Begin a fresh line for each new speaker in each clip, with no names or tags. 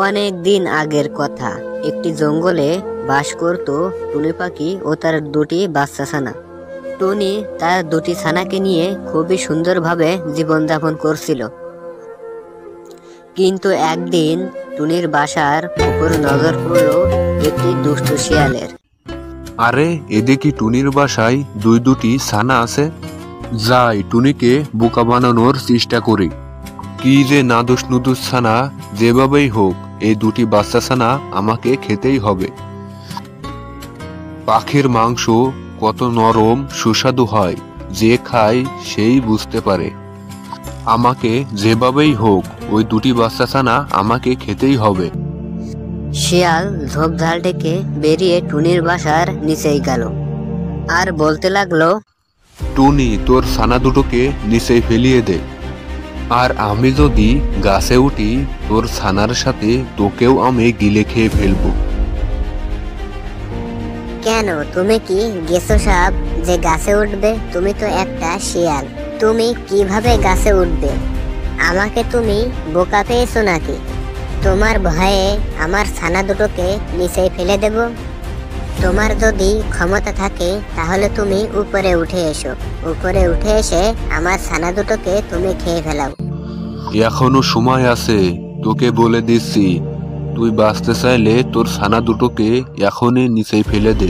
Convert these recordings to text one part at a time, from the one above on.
অনেক দিন আগের কথা। একটি জঙ্গলে বাস করত টুনি পাখি ও তার দুটি বাচ্চা ছানা। টুনি তার দুটি ছানাকে নিয়ে খুবই সুন্দরভাবে জীবনযাপন করছিল। কিন্তু একদিন টুনির বাসার উপর নজর পড়ল একটি দুষ্টু শিয়ালের।
আরে এদিকে টুনির বাসায় দুটি ছানা আছে। যাই টুনিকে বোকা বানানোর চেষ্টা করি। কি যে নাদুস নুদুস ছানা, যেভাবেই হোক এই দুটি বাচ্চা ছানা আমাকে খেতেই হবে। পাখির মাংস কত নরম সুস্বাদু হয়, যে খায় সেই বুঝতে পারে। আমাকে যেভাবেই হোক ওই দুটি বাচ্চা ছানা আমাকে খেতেই হবে।
শিয়াল ঝোপঝাড় ডেকে বেরিয়ে টুনির বাসার নিচেই গেল আর বলতে লাগলো,
টুনি তোর ছানা দুটোকে নিচে ফেলিয়ে দে, আর আমি যদি গাছে উঠি তোর ছানার সাথে তোকেও আমি গিলে খেয়ে ফেলবো।
কেন, তুমি কি গেছো সাপ যে গাছে উঠবে? তুমি তো একটা শিয়াল, তুমি কিভাবে গাছে উঠবে? আমাকে তুমি বোকা পেয়েছো নাকি? তোমার ভয়ে আমার ছানা দুটোকে নিচে ফেলে দেব? তোমার যদি ক্ষমতা থাকে তাহলে তুমি উপরে উঠে এসো, উপরে উঠে এসে আমার ছানা দুটোকে তুমি খেয়ে ফেলাও।
এখনো সময় আছে, তোকে বলে দিচ্ছি, তুই বাঁচতে চাইলে তোর ছানা দুটোকে এখনই নিচে ফেলে দে।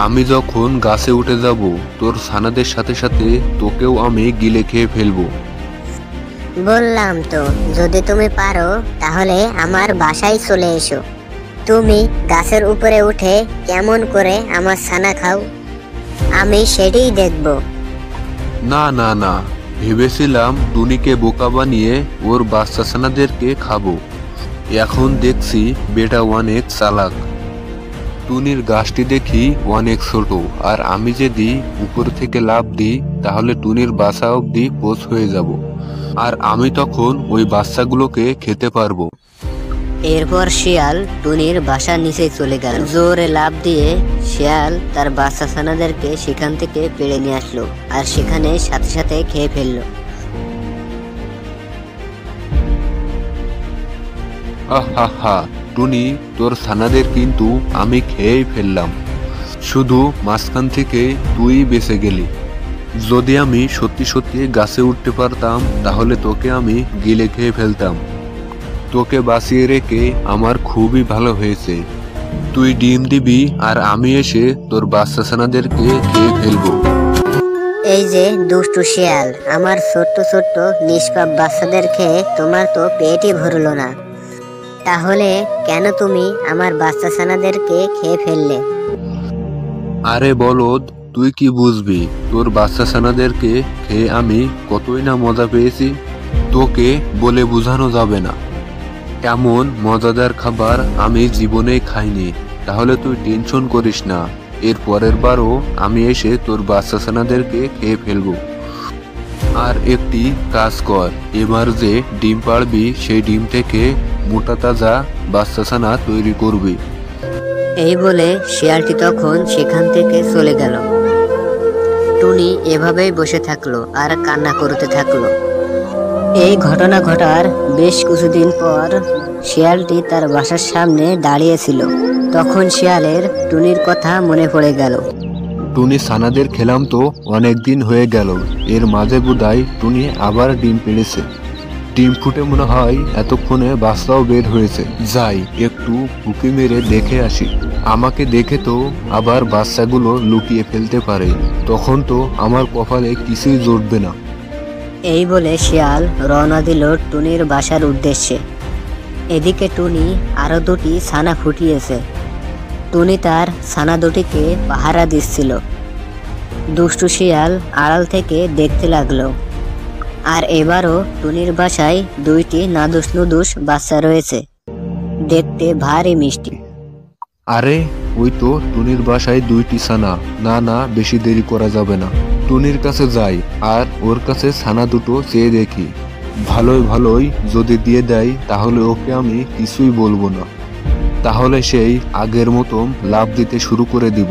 আমি যখন গাছে উঠে যাব তোর ছানাদের সাথে সাথে তোকেও আমি গিলে খেয়ে ফেলবো।
বললাম তো, যদি তুমি পারো তাহলে আমার বাসায় চলে এসো। তুমি গাছের উপরে উঠে কেমন করে আমার ছানা খাও, আমি সেটাই দেখব।
না না না, ভেবেছিলাম টুনিকে বোকা বানিয়ে ওর বাচ্চা ছানাদেরকে খাবো। এখন দেখছি বেটা অনেক চালাক। টুনির গাছটি দেখি অনেক ছোট, আর আমি যদি উপর থেকে লাফ দিই তাহলে টুনির বাসা অবধি পৌঁছ হয়ে যাব, আর আমি তখন ওই বাচ্চাগুলোকে খেতে পারবো।
এরপর শিয়াল টুনির বাসার নিচে চলে গেল। জোরে লাফ দিয়ে শিয়াল তার বাচ্চা ছানাদেরকে সেখান থেকে পেড়ে নিয়ে আসলো আর সেখানে সাথে সাথে খেয়ে ফেললো।
আহা, টুনি তোর ছানাদের কিন্তু আমি খেয়েই ফেললাম, শুধু মাঝখান থেকে তুই বেঁচে গেলি। যদি আমি সত্যি সত্যি গাছে উঠতে পারতাম তাহলে তোকে আমি গিলে খেয়ে ফেলতাম। তোকে বাঁচিয়ে রেখে আমার খুবই ভালো হয়েছে। তুই ডিম দিবি আর আমি এসে তোর বাচ্চা ছানাদেরকে খেয়ে ফেলবো।
এই যে দুষ্টু শিয়াল, আমার ছোট্ট ছোট্ট নিষ্পাপ বাচ্চাদের খেয়ে তোমার তো পেটই ভরলো না, তাহলে কেন তুমি আমার বাচ্চা ছানাদেরকে খেয়ে ফেললে?
আরে বলদ, তুই কি বুঝবি? তোর বাচ্চা ছানাদেরকে খেয়ে আমি কতই না মজা পেয়েছি, তোকে বলে বোঝানো যাবে না। এমন মজাদার খাবার আমি জীবনেই খাইনি। তাহলে তুই টেনশন করিস না, এর পরের বারও আমি এসে তোর বাচ্চা ছানাদেরকে খেয়ে ফেলবো। আর একটি কাজ কর, এবার যে ডিম পাড়বি সেই ডিম থেকে মোটা তাজা বাচ্চা ছানা তৈরি করবি।
এই বলে শিয়ালটি তখন সেখান থেকে চলে গেল। টুনি এভাবেই বসে থাকলো আর কান্না করতে থাকলো। এই ঘটনা ঘটার বেশ কিছুদিন পর শিয়ালটি তার বাসার সামনে দাঁড়িয়েছিল। তখন শিয়ালের টুনির কথা মনে পড়ে গেল।
টুনি ছানাদের খেলাম তো অনেক দিন হয়ে গেল, এর মাঝে বোধহয় টুনি আবার ডিম পেড়েছে। ডিম ফুটে মনে হয় এতক্ষণে বাচ্চাও বের হয়েছে। যাই একটু উঁকি মেরে দেখে আসি, আমাকে দেখে তো আবার বাচ্চাগুলো লুকিয়ে ফেলতে পারে, তখন তো আমার কপালে কিছুই জুটবে না।
এই বলে শিয়াল রওনা দিল টুনির বাসার উদ্দেশ্যে। এদিকে টুনি আরো দুটি ছানা ফুটিয়েছে। টুনি তার ছানা দুটিকে পাহারা দিচ্ছিল। দুষ্টু শিয়াল আড়াল থেকে দেখতে লাগলো। আর এবারও টুনির বাসায় দুইটি নাদুস নুদুস বাচ্চা রয়েছে, দেখতে ভারী মিষ্টি।
আরে ওই তো টুনির বাসায় দুইটি ছানা। না না, বেশি দেরি করা যাবে না, টুনির কাছে যাই আর ওর কাছে ছানা দুটো চেয়ে দেখি। ভালোই ভালোই যদি দিয়ে দেয় তাহলে ওকে আমি কিছুই বলবো না, তাহলে সেই আগের মতন লাফ দিতে শুরু করে দিব।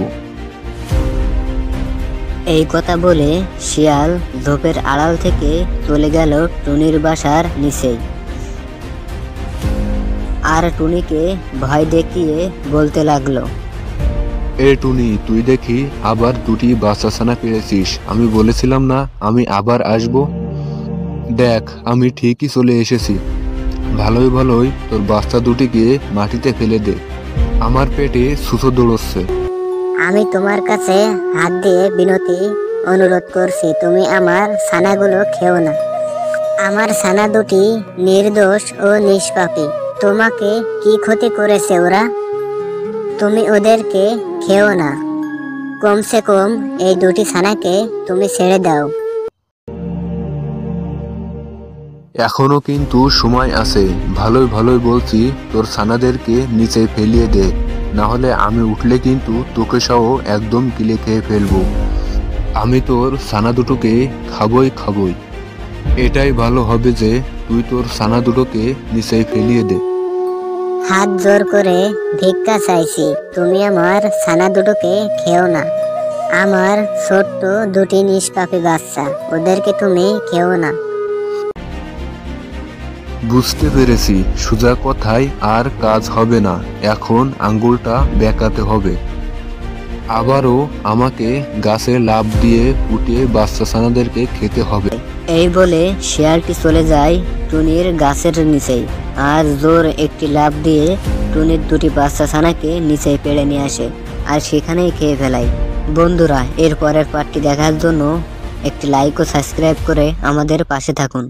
এই কথা বলে শিয়াল ঝোপের আড়াল থেকে চলে গেল টুনির বাসার নিচেই। আর টুনিকে ভয় দেখিয়ে বলতে লাগলো,
এ টুনি, তুই দেখি আবার দুটি বাচ্চা ছানা পেয়েছিস। আমি বলেছিলাম না আমি আবার আসব? দেখ, আমি ঠিকই চলে এসেছি। ভালোই ভালোই তোর বাচ্চা দুটিকে মাটিতে ফেলে দে, আমার পেটে ছুঁচো দৌড়চ্ছে।
আমি তোমার কাছে হাত দিয়ে বিনতি অনুরোধ করছি, তুমি আমার ছানাগুলো খেও না। আমার ছানা দুটি নির্দোষ ও নিষ্পাপী। তোমাকে কি ক্ষতি করেছে ওরা? তুমি ওদেরকে খেও না। কমসে কম এই দুটি ছানাকে তুমি ছেড়ে দাও।
এখনো কিন্তু সময় আছে। ভালোই ভালোই বলছি, তোর ছানাদেরকে নিচে ফেলিয়ে দে, না হলে আমি উঠলে কিন্তু তোকে সহ একদম গিলে খেয়ে ফেলবো। আমি তোর ছানা দুটোকে খাবই। এটাই ভালো হবে যে তুই তোর ছানা দুটোকে নিচে ফেলিয়ে দে।
হাত জোর করে ভিক্ষা চাইছি, তুমি আমার ছানা দুটোকে খেও না। আমার ছোট্ট দুটি নিষ্পাপী বাচ্চা, ওদেরকে তুমি খেও না।
বুঝতে পেরেছি, সোজা কথায় আর কাজ হবে না। এখন আঙ্গুলটা বেঁকাতে হবে। আবারও আমাকে গাছে লাফ দিয়ে উঠে বাচ্চা ছানাদেরকে খেতে হবে।
এই বলে শিয়ালটি চলে যায় টুনির গাছের নিচেই, আর জোর একটি লাফ দিয়ে টুনির দুটি বাচ্চা ছানাকে নিচে পেড়ে নিয়ে আসে আর সেখানেই খেয়ে ফেলায়। বন্ধুরা, এর পরের পার্টটি দেখার জন্য একটি লাইক ও সাবস্ক্রাইব করে আমাদের পাশে থাকুন।